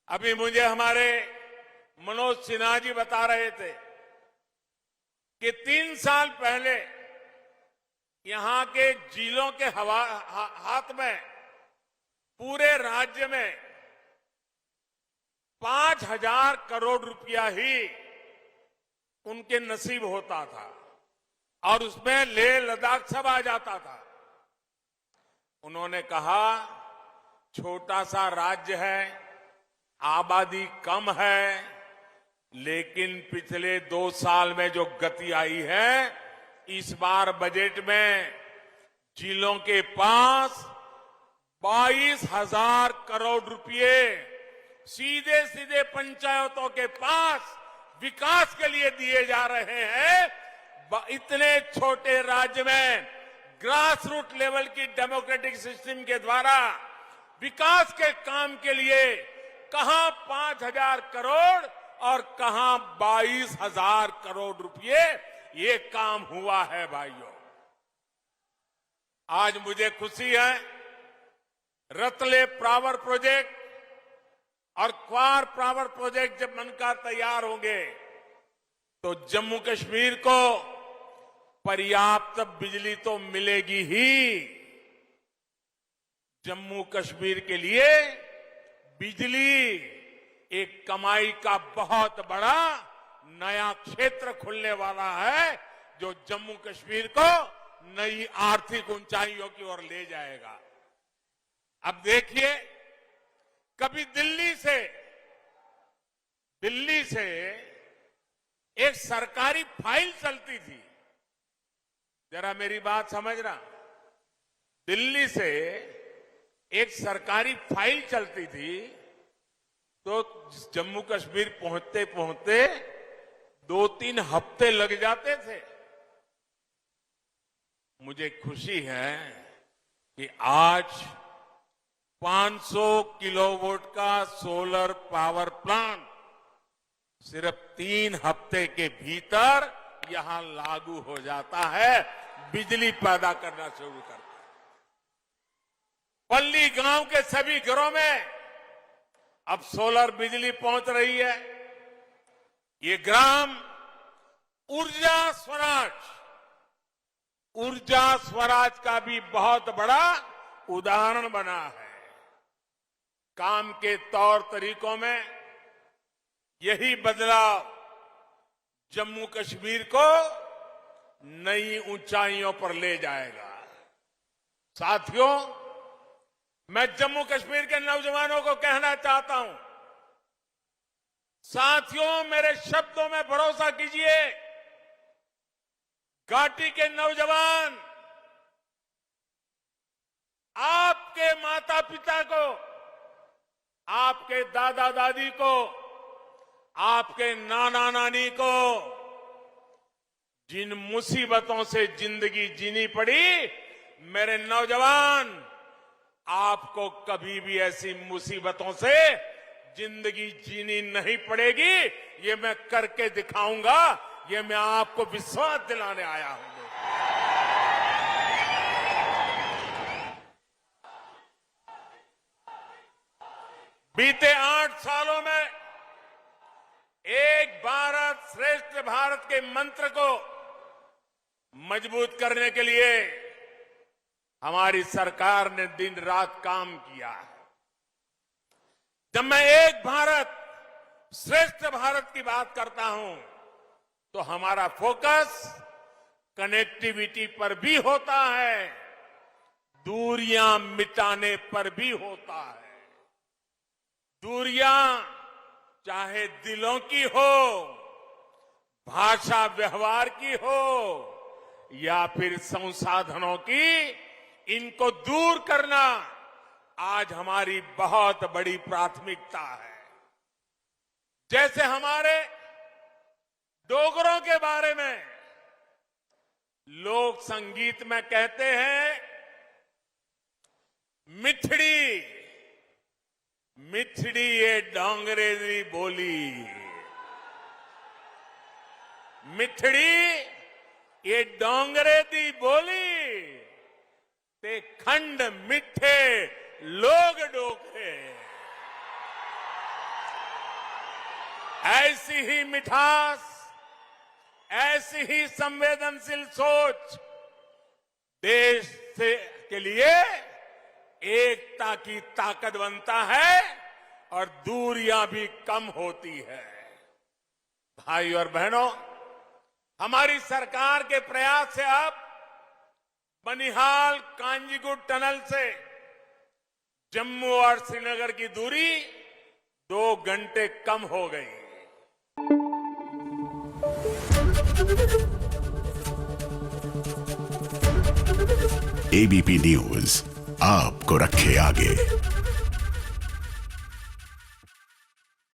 अभी मुझे हमारे मनोज सिन्हा जी बता रहे थे कि 3 साल पहले यहां के जिलों के हाथ में पूरे राज्य में 5,000 करोड़ रुपया ही उनके नसीब होता था और उसमें लेह लद्दाख सब आ जाता था। उन्होंने कहा छोटा सा राज्य है, आबादी कम है, लेकिन पिछले 2 साल में जो गति आई है, इस बार बजट में जिलों के पास 22,000 करोड़ रुपए सीधे सीधे पंचायतों के पास विकास के लिए दिए जा रहे हैं। इतने छोटे राज्य में ग्रास रूट लेवल की डेमोक्रेटिक सिस्टम के द्वारा विकास के काम के लिए कहां 5,000 करोड़ और कहां 22,000 करोड़ रुपए ये काम हुआ है। भाइयों, आज मुझे खुशी है, रतले पावर प्रोजेक्ट और क्वार पावर प्रोजेक्ट जब बनकर तैयार होंगे तो जम्मू कश्मीर को पर्याप्त बिजली तो मिलेगी ही। जम्मू कश्मीर के लिए बिजली एक कमाई का बहुत बड़ा नया क्षेत्र खुलने वाला है, जो जम्मू कश्मीर को नई आर्थिक ऊंचाइयों की ओर ले जाएगा। अब देखिए, कभी दिल्ली से एक सरकारी फाइल चलती थी, जरा मेरी बात समझना, दिल्ली से एक सरकारी फाइल चलती थी तो जम्मू कश्मीर पहुंचते पहुंचते 2-3 हफ्ते लग जाते थे। मुझे खुशी है कि आज 500 किलोवाट का सोलर पावर प्लांट सिर्फ 3 हफ्ते के भीतर यहां लागू हो जाता है, बिजली पैदा करना शुरू करता है। पल्ली गांव के सभी घरों में अब सोलर बिजली पहुंच रही है। ये ग्राम ऊर्जा स्वराज का भी बहुत बड़ा उदाहरण बना है। काम के तौर तरीकों में यही बदलाव जम्मू कश्मीर को नई ऊंचाइयों पर ले जाएगा। साथियों, मैं जम्मू कश्मीर के नौजवानों को कहना चाहता हूं, साथियों मेरे शब्दों में भरोसा कीजिए। घाटी के नौजवान आपके माता पिता को, आपके दादा दादी को, आपके नाना नानी को जिन मुसीबतों से जिंदगी जीनी पड़ी, मेरे नौजवान आपको कभी भी ऐसी मुसीबतों से जिंदगी जीनी नहीं पड़ेगी। ये मैं करके दिखाऊंगा, ये मैं आपको विश्वास दिलाने आया हूं। बीते 8 सालों में एक भारत श्रेष्ठ भारत के मंत्र को मजबूत करने के लिए हमारी सरकार ने दिन रात काम किया है। जब मैं एक भारत श्रेष्ठ भारत की बात करता हूं तो हमारा फोकस कनेक्टिविटी पर भी होता है, दूरियां मिटाने पर भी होता है। दूरियां चाहे दिलों की हो, भाषा व्यवहार की हो या फिर संसाधनों की, इनको दूर करना आज हमारी बहुत बड़ी प्राथमिकता है। जैसे हमारे डोगरों के बारे में लोक संगीत में कहते हैं, मिठड़ी मिठड़ी ये डोंगरे दी बोली, मिठड़ी ये डोंगरे दी बोली ते खंड मिठे लोग डोगरे। ऐसी ही मिठास, ऐसी ही संवेदनशील सोच देश के लिए एकता की ताकत बनता है और दूरियां भी कम होती है। भाई और बहनों, हमारी सरकार के प्रयास से अब बनिहाल कांजीगुट टनल से जम्मू और श्रीनगर की दूरी 2 घंटे कम हो गई। एबीपी न्यूज आपको रखे आगे।